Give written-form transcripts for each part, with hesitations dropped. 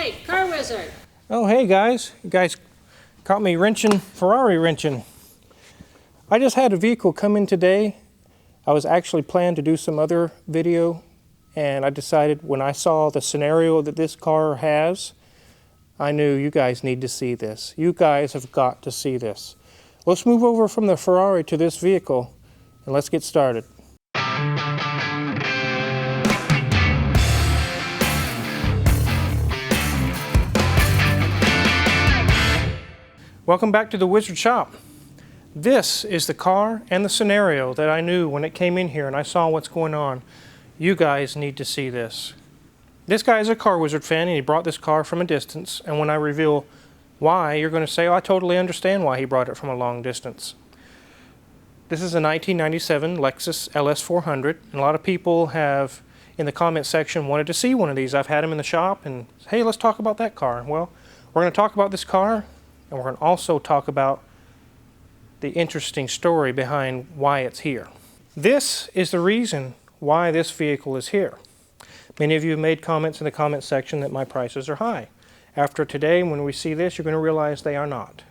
Hey, car wizard. Oh, hey guys. You guys caught me Ferrari wrenching. I just had a vehicle come in today. I was actually planning to do some other video, and I decided when I saw the scenario that this car has, I knew you guys need to see this. You guys have got to see this. Let's move over from the Ferrari to this vehicle, and let's get started. Welcome back to the Wizard Shop. This is the car and the scenario that I knew when it came in here and I saw what's going on. You guys need to see this. This guy is a car wizard fan and he brought this car from a distance, and when I reveal why, you're going to say, oh, I totally understand why he brought it from a long distance. This is a 1997 Lexus LS400, and a lot of people have in the comment section wanted to see one of these. I've had them in the shop and hey, let's talk about that car. Well, we're going to talk about this car, and we're going to also talk about the interesting story behind why it's here. This is the reason why this vehicle is here. Many of you have made comments in the comment section that my prices are high. After today, when we see this, you're going to realize they are not.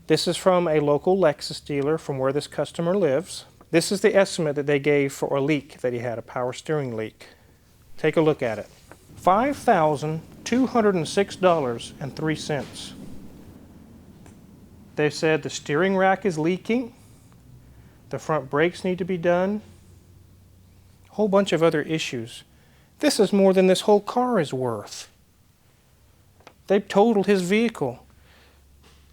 This is from a local Lexus dealer from where this customer lives. This is the estimate that they gave for a leak that he had, a power steering leak. Take a look at it. $5,206.03. They said the steering rack is leaking, the front brakes need to be done, a whole bunch of other issues. This is more than this whole car is worth. They've totaled his vehicle.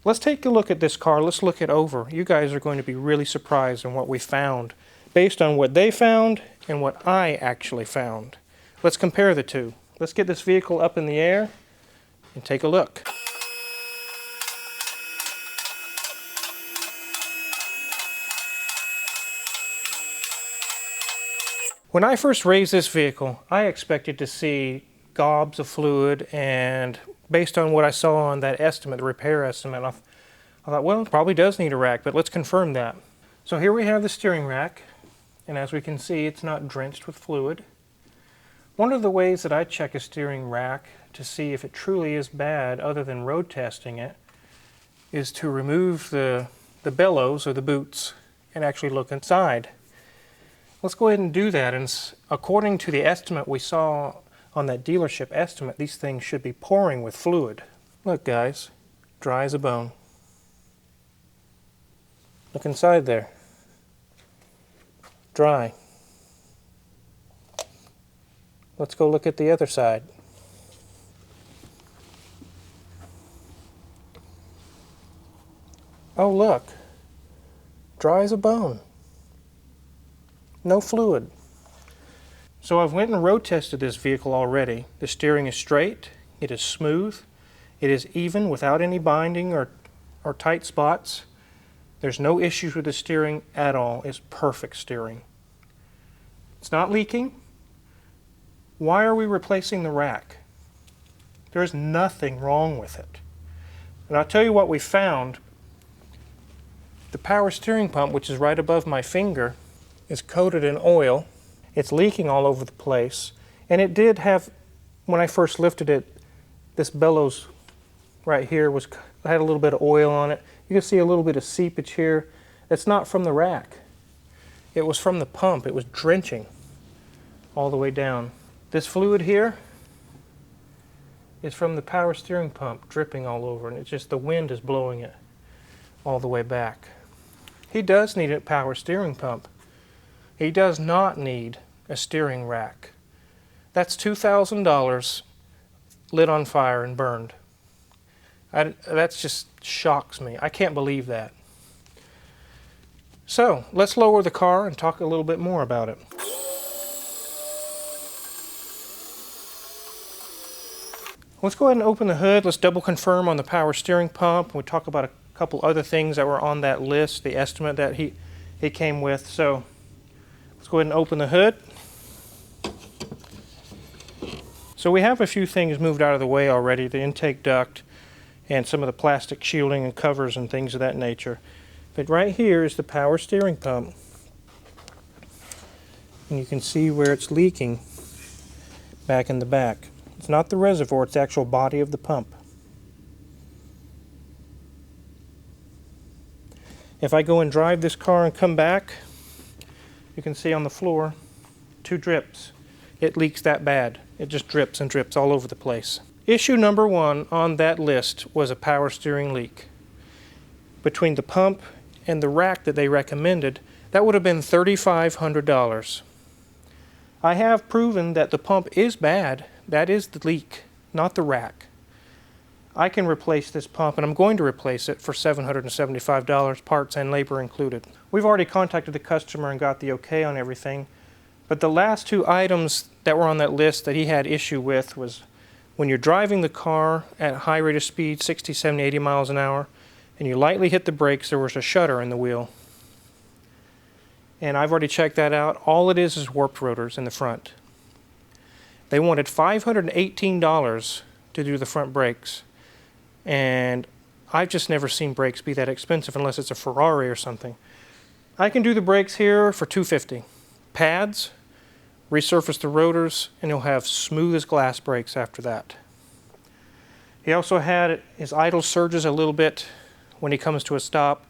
Let's take a look at this car. Let's look it over. You guys are going to be really surprised in what we found, based on what they found and what I actually found. Let's compare the two. Let's get this vehicle up in the air and take a look. When I first raised this vehicle, I expected to see gobs of fluid, and based on what I saw on that estimate, the repair estimate, I thought, well, it probably does need a rack, but let's confirm that. So here we have the steering rack, and as we can see, it's not drenched with fluid. One of the ways that I check a steering rack to see if it truly is bad, other than road testing it, is to remove the bellows or the boots and actually look inside. Let's go ahead and do that, and according to the estimate we saw on that dealership estimate, these things should be pouring with fluid. Look guys, dry as a bone. Look inside there. Dry. Let's go look at the other side. Oh look, dry as a bone. No fluid. So I've went and road tested this vehicle already. The steering is straight, it is smooth, it is even without any binding or tight spots. There's no issues with the steering at all. It's perfect steering. It's not leaking. Why are we replacing the rack? There's nothing wrong with it. And I'll tell you what we found. The power steering pump, which is right above my finger, is coated in oil. It's leaking all over the place, and it did have, when I first lifted it, this bellows right here had a little bit of oil on it. You can see a little bit of seepage here. It's not from the rack. It was from the pump. It was drenching all the way down. This fluid here is from the power steering pump, dripping all over, and it's just the wind is blowing it all the way back. He does need a power steering pump. He does not need a steering rack. That's $2,000 lit on fire and burned. That just shocks me. I can't believe that. So let's lower the car and talk a little bit more about it. Let's go ahead and open the hood. Let's double confirm on the power steering pump. We'll talk about a couple other things that were on that list, the estimate that he came with. So let's go ahead and open the hood. So we have a few things moved out of the way already, the intake duct and some of the plastic shielding and covers and things of that nature. But right here is the power steering pump. And you can see where it's leaking back in the back. It's not the reservoir, it's the actual body of the pump. If I go and drive this car and come back, you can see on the floor 2 drips. It leaks that bad. It just drips and drips all over the place. Issue number 1 on that list was a power steering leak. Between the pump and the rack that they recommended, that would have been $3,500. I have proven that the pump is bad. That is the leak, not the rack. I can replace this pump, and I'm going to replace it for $775, parts and labor included. We've already contacted the customer and got the okay on everything, but the last 2 items that were on that list that he had issue with was when you're driving the car at a high rate of speed, 60, 70, 80 miles an hour, and you lightly hit the brakes, there was a shutter in the wheel. And I've already checked that out. All it is warped rotors in the front. They wanted $518 to do the front brakes. And I've just never seen brakes be that expensive unless it's a Ferrari or something. I can do the brakes here for $250. Pads, resurface the rotors, and you'll have smooth as glass brakes after that. He also had his idle surges a little bit when he comes to a stop.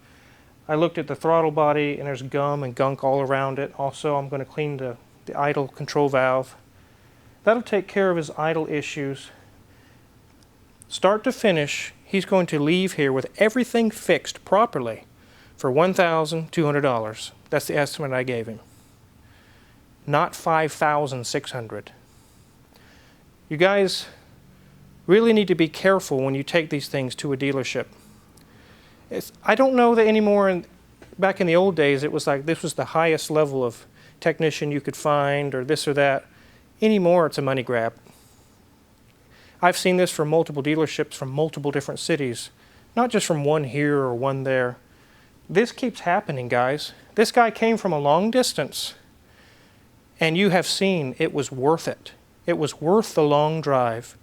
I looked at the throttle body and there's gum and gunk all around it. Also, I'm going to clean the idle control valve. That'll take care of his idle issues. Start to finish, he's going to leave here with everything fixed properly for $1,200. That's the estimate I gave him. Not $5,600. You guys really need to be careful when you take these things to a dealership. I don't know that anymore. Back in the old days, it was like this was the highest level of technician you could find or this or that. Anymore, it's a money grab. I've seen this from multiple dealerships from multiple different cities, not just from one here or one there. This keeps happening, guys. This guy came from a long distance, and you have seen it was worth it. It was worth the long drive.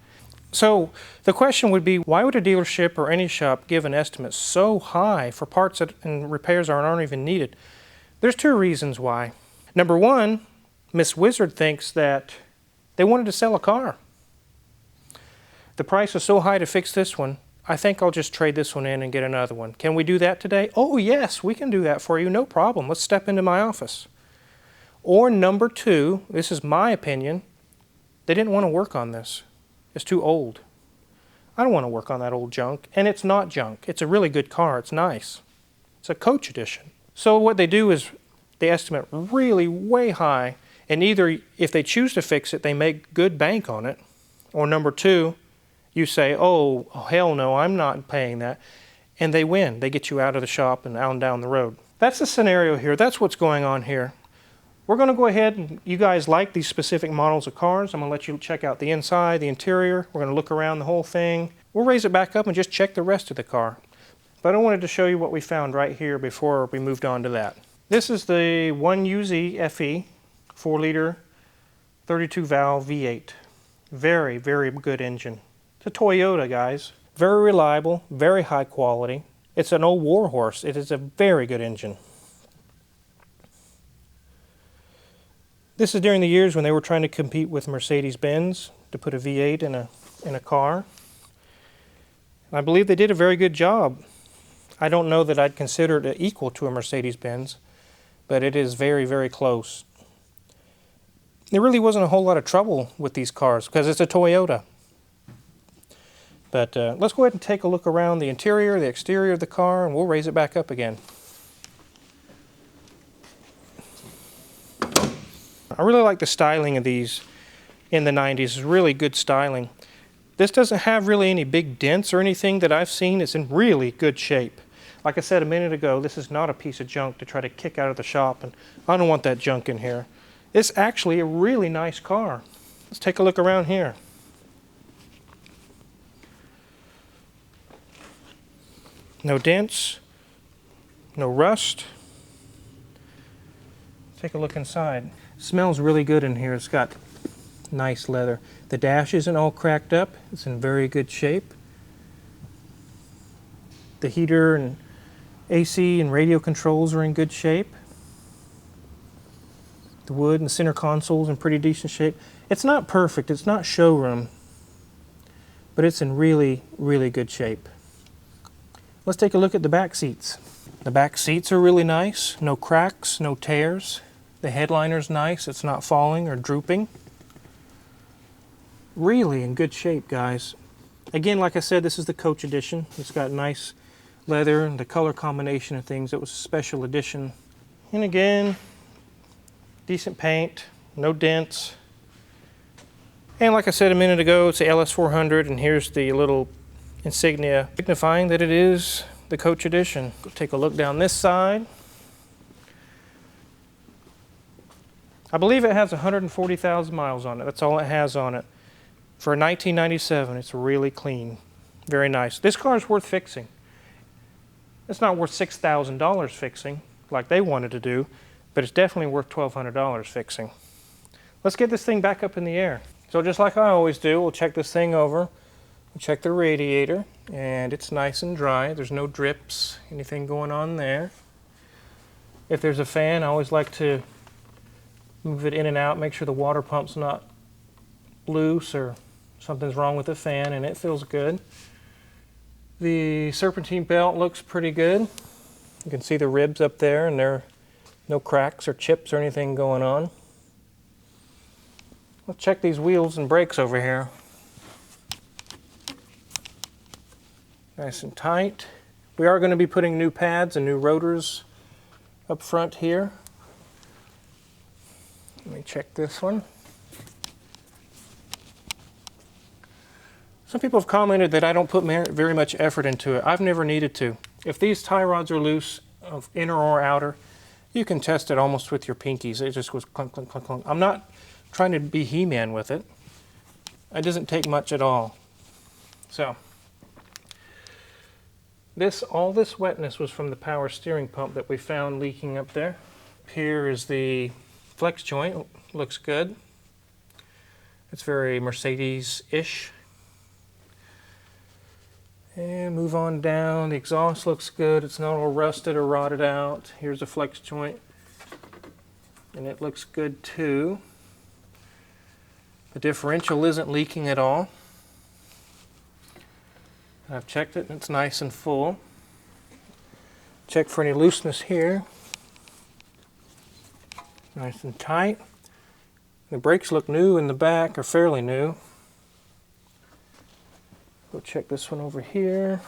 So the question would be, why would a dealership or any shop give an estimate so high for parts and repairs aren't even needed? There's 2 reasons why. Number 1, Miss Wizard thinks that they wanted to sell a car. The price is so high to fix this one, I think I'll just trade this one in and get another one. Can we do that today? Oh yes, we can do that for you, no problem. Let's step into my office. Or number 2, this is my opinion, they didn't want to work on this. It's too old. I don't want to work on that old junk, and it's not junk. It's a really good car, it's nice. It's a Coach edition. So what they do is they estimate really way high, and either if they choose to fix it, they make good bank on it, or number 2, you say, oh, hell no, I'm not paying that. And they win. They get you out of the shop and out and down the road. That's the scenario here. That's what's going on here. We're going to go ahead and you guys like these specific models of cars. I'm going to let you check out the inside, the interior. We're going to look around the whole thing. We'll raise it back up and just check the rest of the car. But I wanted to show you what we found right here before we moved on to that. This is the 1UZ FE 4-liter 32-valve V8. Very, very good engine. It's a Toyota, guys. Very reliable, very high quality. It's an old warhorse. It is a very good engine. This is during the years when they were trying to compete with Mercedes-Benz to put a V8 in a car. I believe they did a very good job. I don't know that I'd consider it equal to a Mercedes-Benz, but it is very, very close. There really wasn't a whole lot of trouble with these cars because it's a Toyota. But let's go ahead and take a look around the interior, the exterior of the car, and we'll raise it back up again. I really like the styling of these in the 90s. It's really good styling. This doesn't have really any big dents or anything that I've seen. It's in really good shape. Like I said a minute ago, this is not a piece of junk to try to kick out of the shop, and I don't want that junk in here. It's actually a really nice car. Let's take a look around here. No dents, no rust. Take a look inside. Smells really good in here. It's got nice leather. The dash isn't all cracked up. It's in very good shape. The heater and AC and radio controls are in good shape. The wood and center console's in pretty decent shape. It's not perfect. It's not showroom. but it's in really, really good shape. Let's take a look at the back seats. The back seats are really nice, no cracks, no tears. The headliner's nice, it's not falling or drooping. Really in good shape, guys. Again, like I said, this is the Coach edition. It's got nice leather and the color combination of things. It was a special edition. And again, decent paint, no dents. And like I said a minute ago, it's the LS400, and here's the little insignia signifying that it is the Coach edition. Take a look down this side. I believe it has 140,000 miles on it. That's all it has on it. For 1997, it's really clean. Very nice. This car is worth fixing. It's not worth $6,000 fixing like they wanted to do, but it's definitely worth $1,200 fixing. Let's get this thing back up in the air. So just like I always do, we'll check this thing over. We'll check the radiator, and it's nice and dry. There's no drips, anything going on there. If there's a fan, I always like to move it in and out, make sure the water pump's not loose or something's wrong with the fan, and it feels good. The serpentine belt looks pretty good. You can see the ribs up there, and there are no cracks or chips or anything going on. Let's check these wheels and brakes over here. Nice and tight. We are going to be putting new pads and new rotors up front here. Let me check this one. Some people have commented that I don't put very much effort into it. I've never needed to. If these tie rods are loose, of inner or outer, you can test it almost with your pinkies. It just goes clunk, clunk, clunk, clunk. I'm not trying to be He-Man with it. It doesn't take much at all. So, all this wetness was from the power steering pump that we found leaking up there. Here is the flex joint. Looks good. It's very Mercedes-ish. And move on down. The exhaust looks good. It's not all rusted or rotted out. Here's a flex joint, and it looks good too. The differential isn't leaking at all. I've checked it and it's nice and full. Check for any looseness here. Nice and tight. The brakes look new in the back, or fairly new. Go check this one over here.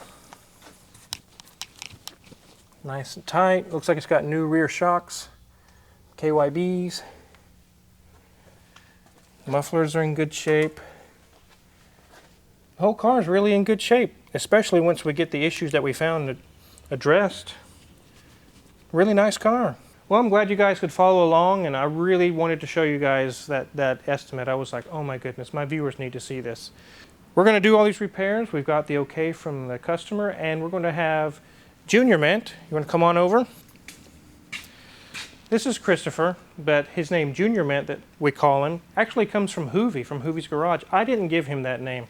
Nice and tight. Looks like it's got new rear shocks, KYBs. Mufflers are in good shape. The whole car is really in good shape, especially once we get the issues that we found addressed. Really nice car. Well, I'm glad you guys could follow along, and I really wanted to show you guys that estimate. I was like, oh my goodness, my viewers need to see this. We're going to do all these repairs. We've got the okay from the customer, and we're going to have Junior Mint. You want to come on over? This is Christopher, but his name Junior Mint, that we call him, actually comes from Hoovy, from Hoovy's Garage. I didn't give him that name.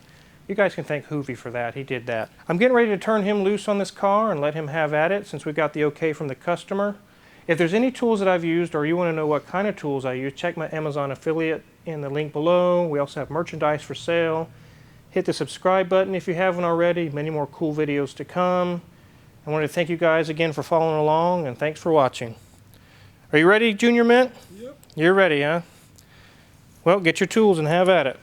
You guys can thank Hoovy for that. He did that. I'm getting ready to turn him loose on this car and let him have at it since we got the okay from the customer. If there's any tools that I've used, or you want to know what kind of tools I use, check my Amazon affiliate in the link below. We also have merchandise for sale. Hit the subscribe button if you haven't already. Many more cool videos to come. I wanted to thank you guys again for following along, and thanks for watching. Are you ready, Junior Mint? Yep. You're ready, huh? Well, get your tools and have at it.